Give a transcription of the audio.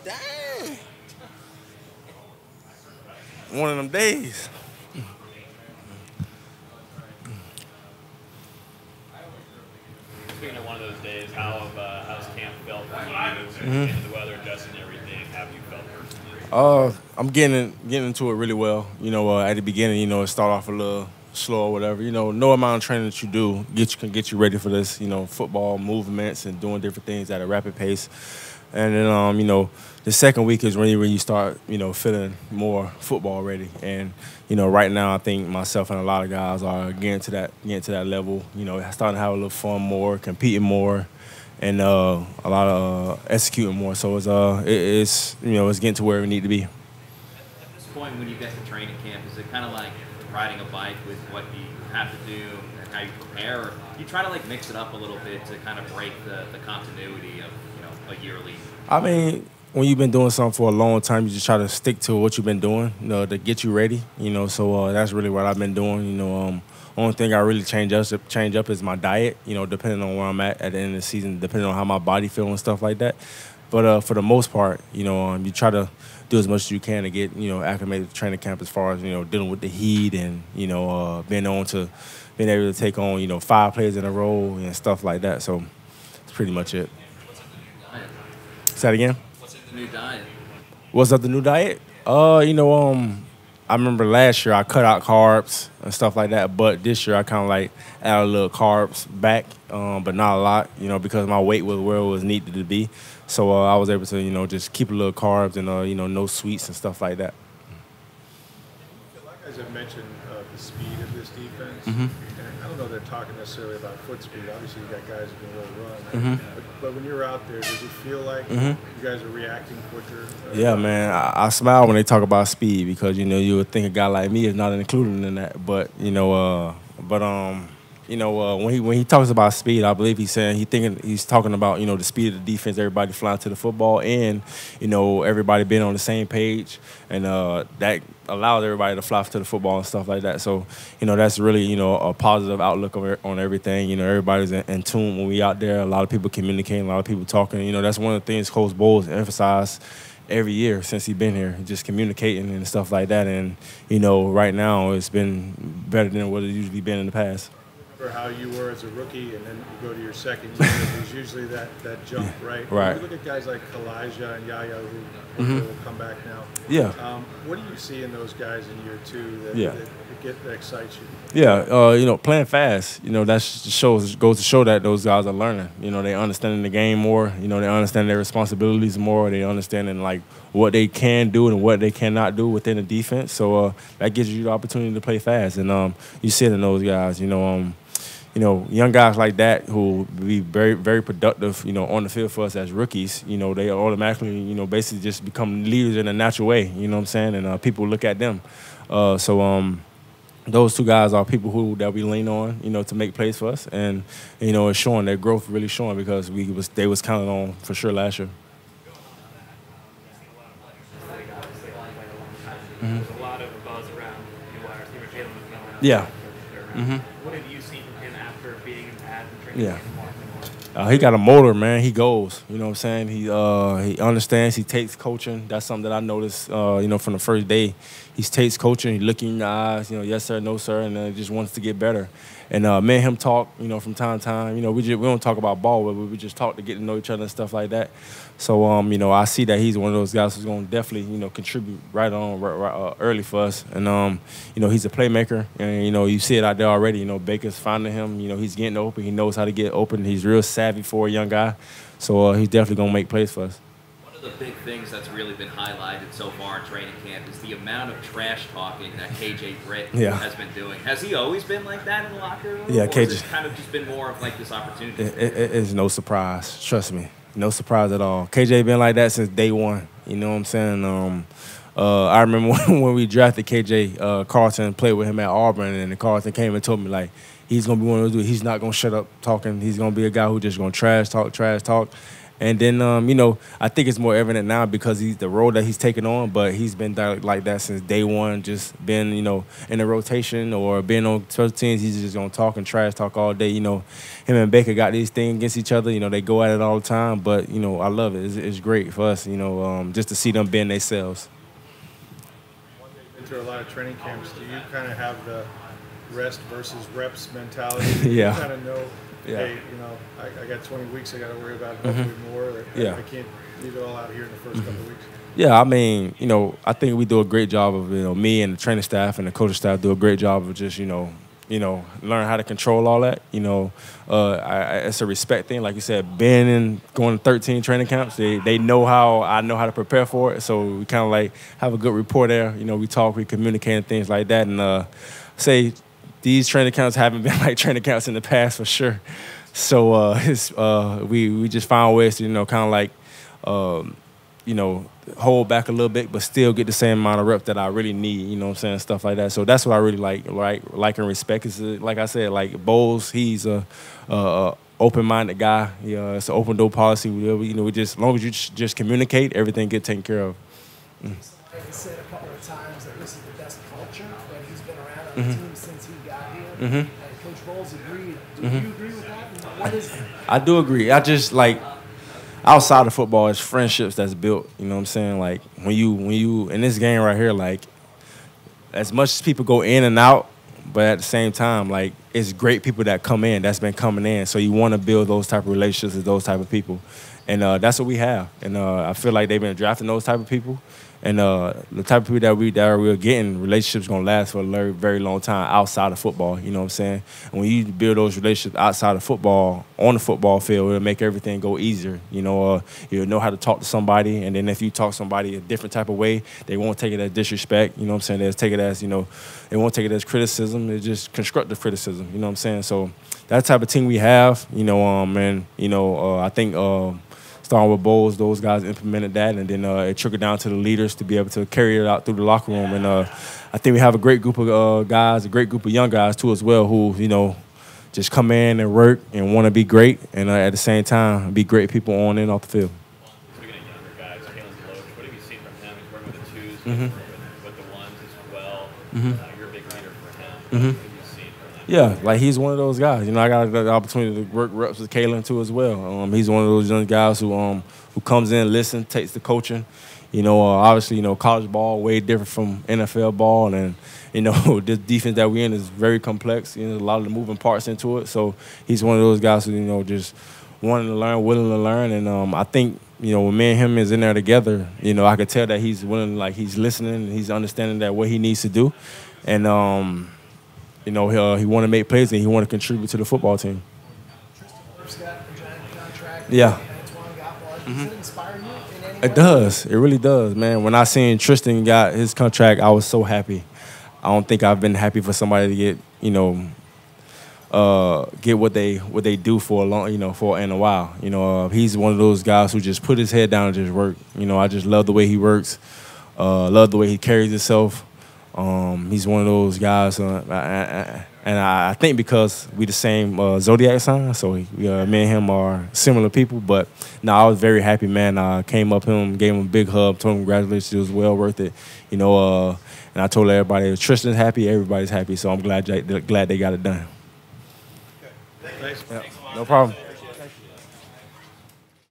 Dang. One of them days. Speaking of one of those days, how's camp felt for you? Into the weather, adjusting everything. How have you felt personally? I'm getting into it really well. At the beginning, it start off a little slow or whatever. No amount of training that you do can get you ready for this. Football movements and doing different things at a rapid pace. And then, the second week is really when you start, feeling more football ready. And, right now I think myself and a lot of guys are getting to that level. Starting to have a little fun more, competing more, and a lot of executing more. So it's getting to where we need to be. At this point, when you get to training camp, is it kind of like riding a bike with what you have to do and how you prepare, or you try to like mix it up a little bit to kind of break the continuity of a yearly? I mean, when you've been doing something for a long time, you just try to stick to what you've been doing, to get you ready. So that's really what I've been doing. Only thing I really change up is my diet. Depending on where I'm at the end of the season, depending on how my body feels and stuff like that. But for the most part, you try to do as much as you can to get acclimated to training camp as far as dealing with the heat and being able to take on 5 plays in a row and stuff like that. So that's pretty much it. Say that again? What's in the new diet? What's up the new diet? I remember last year I cut out carbs and stuff like that, but this year I kind of like added a little carbs back, but not a lot, because my weight was where it was needed to be. So I was able to, just keep a little carbs and, no sweets and stuff like that. A lot of guys have mentioned the speed of this defense. Mm-hmm. And I don't know they're talking necessarily about foot speed. Obviously, you got guys who can really run. Mm-hmm. But when you're out there, does it feel like Mm-hmm. you guys are reacting quicker? Yeah, man. I smile when they talk about speed because, you would think a guy like me is not included in that. But, when he talks about speed, I believe he's talking about, the speed of the defense, everybody flying to the football and, everybody being on the same page. And that allows everybody to fly to the football and stuff like that. So, that's really, a positive outlook on everything. Everybody's in tune when we out there. A lot of people communicating, a lot of people talking. That's one of the things Coach Bowles emphasized every year since he's been here, just communicating and stuff like that. And, right now it's been better than what it's usually been in the past. How you were as a rookie, and then you go to your second year, there's usually that jump, right? Right. You look at guys like Calijah and Yaya who will come back now. Yeah. What do you see in those guys in year 2 that excites you? Yeah, playing fast, that goes to show that those guys are learning. They understanding the game more. They understand their responsibilities more. They understanding like what they can do and what they cannot do within the defense. So that gives you the opportunity to play fast, and you see it in those guys. Young guys like that who be very, very productive, on the field for us as rookies, they automatically, basically just become leaders in a natural way, you know what I'm saying? And people look at them. Those 2 guys are people that we lean on, to make plays for us. And, it's showing, their growth really showing because they was counted on for sure last year. There's a lot of buzz around wide receiver Jalen McMillan. Yeah. Mm-hmm. What have you seen from him after being in pads and training? Yeah. He got a motor, man. He goes. You know what I'm saying? He understands. He takes coaching. That's something that I noticed, from the first day. He takes coaching. He looking in the eyes, yes, sir, no, sir, and just wants to get better. And me and him talk, from time to time. We don't talk about ball, but we just talk to get to know each other and stuff like that. So, I see that he's one of those guys who's going to definitely, contribute right early for us. And, he's a playmaker. And, you see it out there already. Baker's finding him. He's getting open. He knows how to get open. He's real savvy for a young guy. So, he's definitely going to make plays for us. One of the big things that's really been highlighted so far in training camp is the amount of trash talking that KJ Britt has been doing. Has he always been like that in the locker room? Yeah, or KJ. has it kind of just been more of like this opportunity? It's no surprise. Trust me. No surprise at all. KJ been like that since day one. You know what I'm saying? I remember when we drafted KJ, Carlton played with him at Auburn, and Carlton came and told me, like, he's going to be one of those dudes. He's not going to shut up talking. He's going to be a guy who just going to trash talk. And then, you know, I think it's more evident now because he's the role that he's taken on, but he's been like that since day one, just been, you know, in the rotation or being on special teams. He's just going to talk and trash talk all day. You know, him and Baker got these things against each other. You know, they go at it all the time, but, you know, I love it. It's great for us, you know, just to see them being themselves. Into a lot of training camps, do you kind of have the rest versus reps mentality? Yeah. You kind of know, Yeah. hey, you know, I got 20 weeks I got to worry about hopefully more. Or Yeah. I can't leave it all out here in the first couple of weeks. Yeah, I mean, you know, I think we do a great job of, you know, me and the training staff and the coaching staff do a great job of just, you know, learn how to control all that. You know, it's a respect thing. Like you said, being in going to 13 training camps, they know how I know how to prepare for it. So we kind of like have a good rapport there. You know, we talk, we communicate and things like that. And say these training camps haven't been like training camps in the past for sure. So we just found ways to, you know, kind of like, you know, hold back a little bit, but still get the same amount of reps that I really need, you know what I'm saying, stuff like that. So that's what I really like and respect. Is like I said, like Bowles, he's a open-minded guy. Yeah, it's an open door policy. You know, we just as long as you just communicate, everything get taken care of. Like he said a couple of times that this is the best culture that he's been around on the team since he got here. And Coach Bowles agreed. Do you agree with that? And what is it? I do agree. I just like outside of football, it's friendships that's built. You know what I'm saying? Like when you in this game right here, like as much as people go in and out, but at the same time, like it's great people that come in, that's been coming in. So you want to build those type of relationships with those type of people. And that's what we have. And I feel like they've been drafting those type of people. And the type of people that we're getting, relationships going to last for a very, very long time outside of football, you know what I'm saying? And when you build those relationships outside of football, on the football field, it'll make everything go easier. You know, you'll know how to talk to somebody. And then if you talk to somebody a different type of way, they won't take it as disrespect. You know what I'm saying? They'll take it as, you know, they won't take it as criticism. It's just constructive criticism. You know what I'm saying? So that type of team we have, you know, and, you know, I think starting with Bowles, those guys implemented that, and then it trickled down to the leaders to be able to carry it out through the locker room. And I think we have a great group of guys, a great group of young guys too as well, who, you know, just come in and work and want to be great, and at the same time be great people on and off the field. Speaking of younger guys, Kalen's Loach, what have you seen from him? He's working with the twos, he's working with the ones as well. You're a big leader for him. What have you seen from that? Yeah, like he's one of those guys. You know, I got the opportunity to work reps with Kalen too as well. He's one of those young guys who comes in, listens, takes the coaching. You know, obviously, you know, college ball way different from NFL ball, and you know, the defense that we're in is very complex. You know, a lot of the moving parts into it. So he's one of those guys who, you know, just wanting to learn, willing to learn, and I think, you know, when me and him is in there together, you know, I could tell that he's willing, like he's listening, and he's understanding that what he needs to do, and you know, he want to make plays and he want to contribute to the football team. Tristan Wirfs got a giant contract. Yeah. Antoine got one. Does it inspire you in any way? It does. It really does, man. When I seen Tristan got his contract, I was so happy. I don't think I've been happy for somebody to get, you know, get what they do for a long, you know, for in a while. You know, he's one of those guys who just put his head down and just work. You know, I just love the way he works. Love the way he carries himself. He's one of those guys, and I think because we the same zodiac sign, so me and him are similar people. But no, I was very happy, man. I came up to him, gave him a big hug, told him congratulations, it was well worth it, you know. And I told everybody, if Tristan's happy, everybody's happy. So I'm glad they got it done. Thanks. Yeah, no problem.